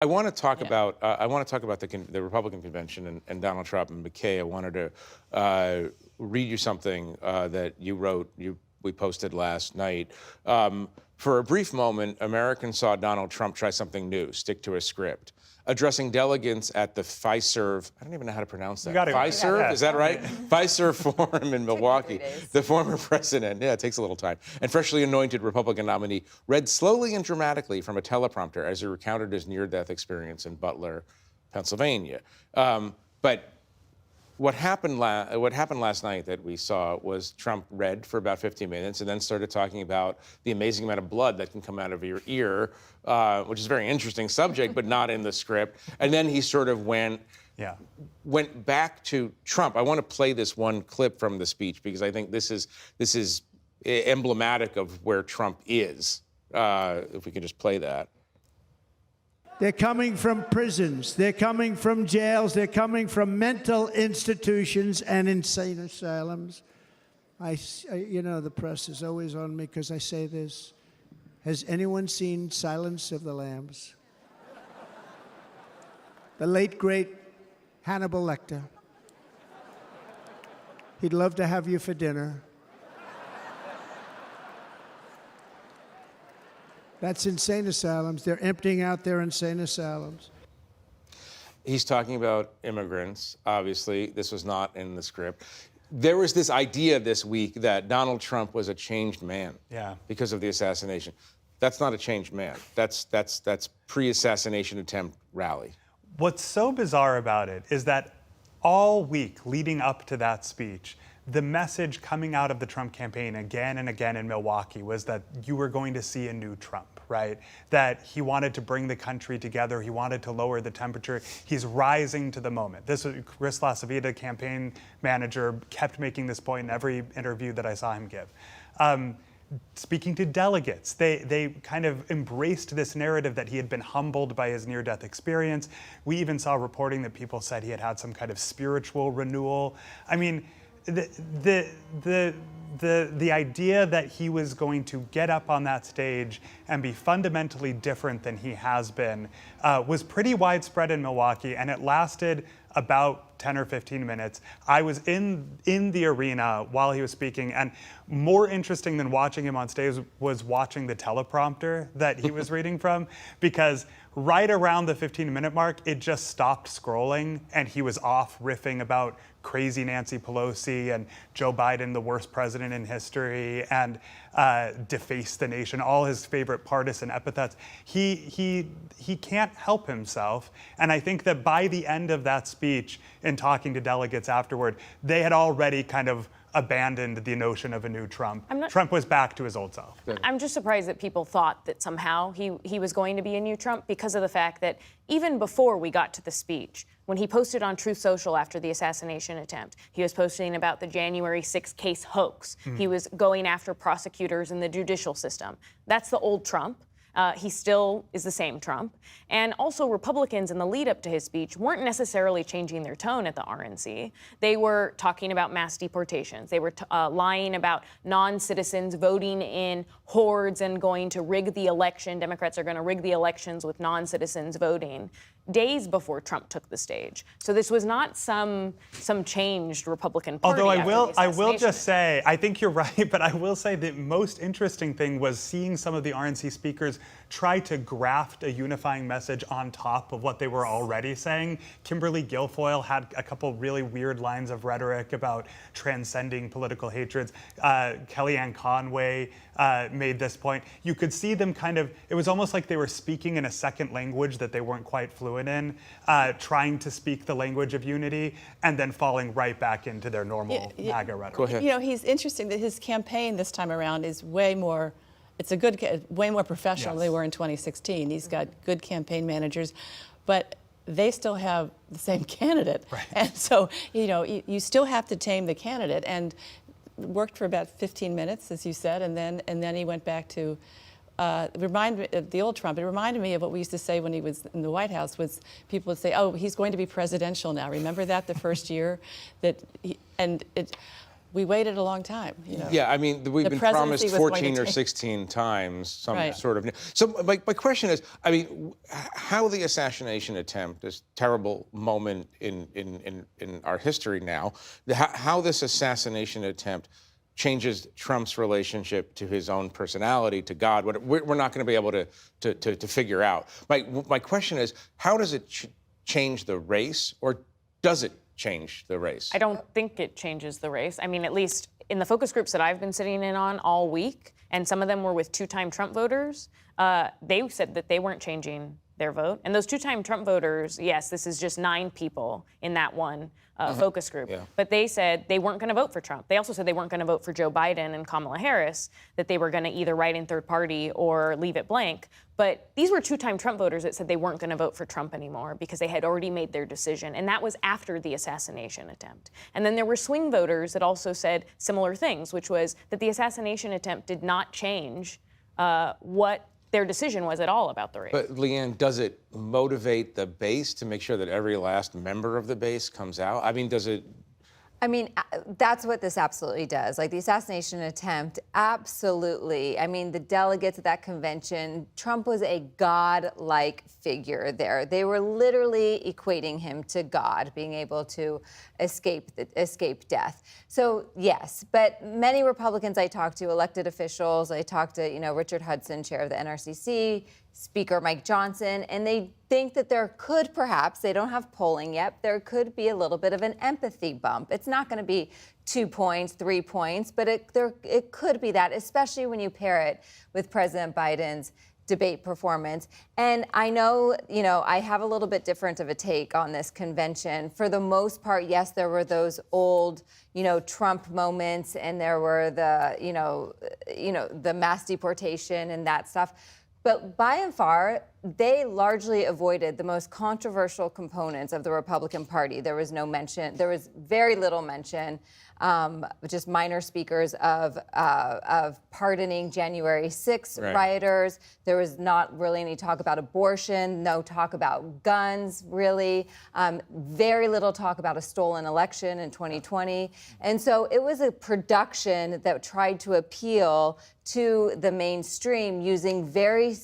I want to talk about the Republican convention and Donald Trump and McKay. I wanted to read you something that you wrote. We posted last night. For a brief moment, Americans saw Donald Trump try something new, stick to a script. Addressing delegates at the Fiserv, I don't even know how to pronounce that. Fiserv, yeah. Is that right? Fiserv Forum in Milwaukee. The former president, yeah, it takes a little time, and freshly anointed Republican nominee read slowly and dramatically from a teleprompter as he recounted his near-death experience in Butler, Pennsylvania. But what happened last night that we saw was Trump read for about 15 minutes and then started talking about the amazing amount of blood that can come out of your ear, which is a very interesting subject, but not in the script. And then he sort of went back to Trump. I want to play this one clip from the speech because I think this is emblematic of where Trump is. If we can just play that. They're coming from prisons. They're coming from jails. They're coming from mental institutions and insane asylums. You know, the press is always on me because I say this. Has anyone seen Silence of the Lambs? The late, great Hannibal Lecter. He'd love to have you for dinner. That's insane asylums. They're emptying out their insane asylums. He's talking about immigrants. Obviously, this was not in the script. There was this idea this week that Donald Trump was a changed man because of the assassination. That's not a changed man. That's pre-assassination attempt rally. What's so bizarre about it is that all week leading up to that speech, the message coming out of the Trump campaign again and again in Milwaukee was that you were going to see a new Trump, right? That he wanted to bring the country together. He wanted to lower the temperature. He's rising to the moment. This was Chris LaCivita, campaign manager, kept making this point in every interview that I saw him give. Speaking to delegates, they kind of embraced this narrative that he had been humbled by his near-death experience. We even saw reporting that people said he had had some kind of spiritual renewal. I mean, the idea that he was going to get up on that stage and be fundamentally different than he has been was pretty widespread in Milwaukee, and it lasted about 10 or 15 minutes. I was in the arena while he was speaking, and more interesting than watching him on stage was watching the teleprompter that he was reading from, because right around the 15-minute mark, it just stopped scrolling, and he was off riffing about crazy Nancy Pelosi and Joe Biden, the worst president in history, and deface the nation, all his favorite partisan epithets. He can't help himself. And I think that by the end of that speech, in talking to delegates afterward, they had already kind of abandoned the notion of a new Trump. Trump was back to his old self. I'm just surprised that people thought that somehow he was going to be a new Trump because of the fact that even before we got to the speech, when he posted on Truth Social after the assassination attempt, he was posting about the January 6th case hoax. He was going after prosecutors in the judicial system. That's the old Trump. He still is the same Trump. And also Republicans in the lead up to his speech weren't necessarily changing their tone at the RNC. They were talking about mass deportations. They were lying about non-citizens voting in hordes and going to rig the election. Democrats are going to rig the elections with non-citizens voting days before Trump took the stage. So this was not some changed Republican Party. Although I will just say, I think you're right, but I will say the most interesting thing was seeing some of the RNC speakers try to graft a unifying message on top of what they were already saying. Kimberly Guilfoyle had a couple really weird lines of rhetoric about transcending political hatreds. Kellyanne Conway made this point. You could see them kind of, it was almost like they were speaking in a second language that they weren't quite fluent in, trying to speak the language of unity, and then falling right back into their normal MAGA rhetoric. Go ahead. You know, he's interesting that his campaign this time around is way more, way more professional than they were in 2016. He's got good campaign managers, but they still have the same candidate. Right. And so, you know, you still have to tame the candidate, and worked for about 15 minutes, as you said, and then he went back to remind me of the old Trump. It reminded me of what we used to say when he was in the White House. Was people would say, "Oh, he's going to be presidential now." Remember that the first year, we waited a long time. You know. Yeah, I mean, we've The been presidency promised was going to 14 or take- 16 times some Right. sort of. So my question is, I mean, how the assassination attempt, this terrible moment in our history now, how this assassination attempt changes Trump's relationship to his own personality, to God, we're not going to be able to figure out. My question is, how does it change the race, or does it change the race? I don't think it changes the race. I mean, at least in the focus groups that I've been sitting in on all week, and some of them were with two-time Trump voters, they said that they weren't changing their vote. And those two-time Trump voters, yes, this is just 9 people in that one focus group. Yeah. But they said they weren't going to vote for Trump. They also said they weren't going to vote for Joe Biden and Kamala Harris, that they were going to either write in third party or leave it blank. But these were two-time Trump voters that said they weren't going to vote for Trump anymore because they had already made their decision. And that was after the assassination attempt. And then there were swing voters that also said similar things, which was that the assassination attempt did not change what their decision was at all about the race. But Leanne, does it motivate the base to make sure that every last member of the base comes out? I mean, does it? I mean, that's what this absolutely does. Like the assassination attempt, absolutely. I mean, the delegates at that convention, Trump was a God-like figure there. They were literally equating him to God, being able to escape death. So yes, but many Republicans I talked to, elected officials, I talked to, Richard Hudson, chair of the NRCC, Speaker Mike Johnson, and they think that there could perhaps, they don't have polling yet, there could be a little bit of an empathy bump. It's not going to be 2 points, 3 points, but it could be that, especially when you pair it with President Biden's debate performance. And I know, I have a little bit different of a take on this convention. For the most part, yes, there were those old, Trump moments, and there were the, the mass deportation and that stuff. But by and far, they largely avoided the most controversial components of the Republican Party. There was no mention, there was very little mention, just minor speakers of pardoning January 6th rioters. There was not really any talk about abortion, no talk about guns, really. Very little talk about a stolen election in 2020. And so it was a production that tried to appeal to the mainstream using very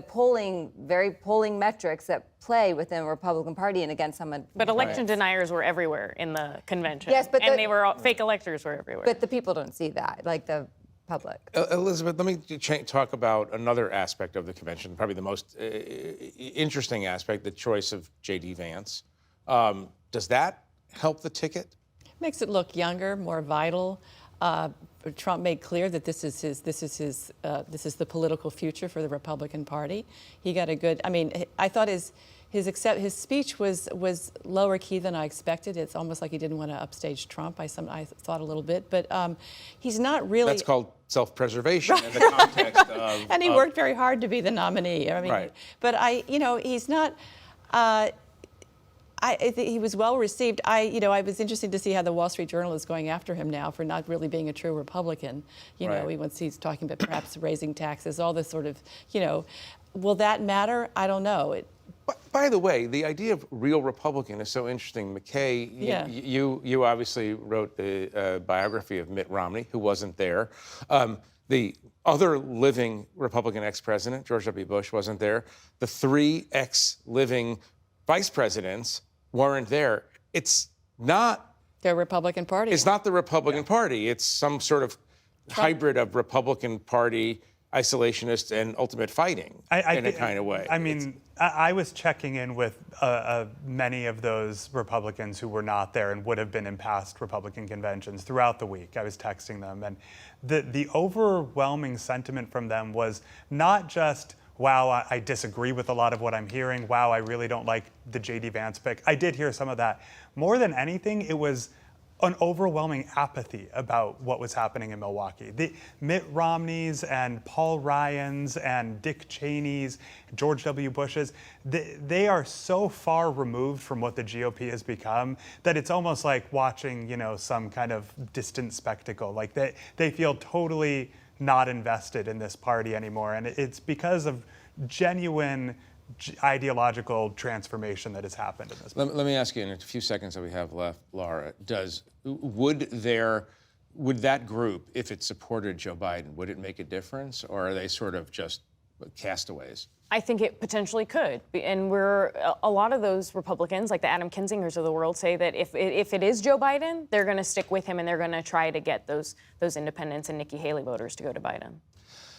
polling metrics that play within the Republican Party and against someone. But election deniers were everywhere in the convention. Yes, but they were all, fake electors were everywhere. But the people don't see that, like the public. Elizabeth, let me talk about another aspect of the convention, probably the most interesting aspect, the choice of JD Vance. Does that help the ticket? Makes it look younger, more vital. Trump made clear that this is the political future for the Republican Party. He got a good. I mean, I thought his speech was lower key than I expected. It's almost like he didn't want to upstage Trump. I thought a little bit, but he's not really. That's called self-preservation in the context of. And he worked very hard to be the nominee. I mean, but he's not. He was well received. I was interested to see how the Wall Street Journal is going after him now for not really being a true Republican. He's talking about perhaps raising taxes, all this sort of, will that matter? I don't know. By the way, the idea of real Republican is so interesting. McKay, you obviously wrote the biography of Mitt Romney, who wasn't there. The other living Republican ex-president, George W. Bush, wasn't there. The 3 ex-living vice presidents weren't there. It's not the Republican Party. It's not the Republican Party. It's some sort of hybrid of Republican Party, isolationist, and ultimate fighting in a kind of way. I mean, I was checking in with many of those Republicans who were not there and would have been in past Republican conventions throughout the week. I was texting them, and the overwhelming sentiment from them was not just, wow, I disagree with a lot of what I'm hearing. Wow, I really don't like the JD Vance pick. I did hear some of that. More than anything, it was an overwhelming apathy about what was happening in Milwaukee. The Mitt Romneys and Paul Ryans and Dick Cheneys, George W. Bush's, they are so far removed from what the GOP has become that it's almost like watching, some kind of distant spectacle. Like they feel totally not invested in this party anymore. And it's because of genuine ideological transformation that has happened in this. Let me ask you in a few seconds that we have left, Laura, would there would that group, if it supported Joe Biden, would it make a difference, or are they sort of just castaways? I think it potentially could. And a lot of those Republicans, like the Adam Kinzingers of the world, say that if it is Joe Biden, they're going to stick with him and they're going to try to get those independents and Nikki Haley voters to go to Biden.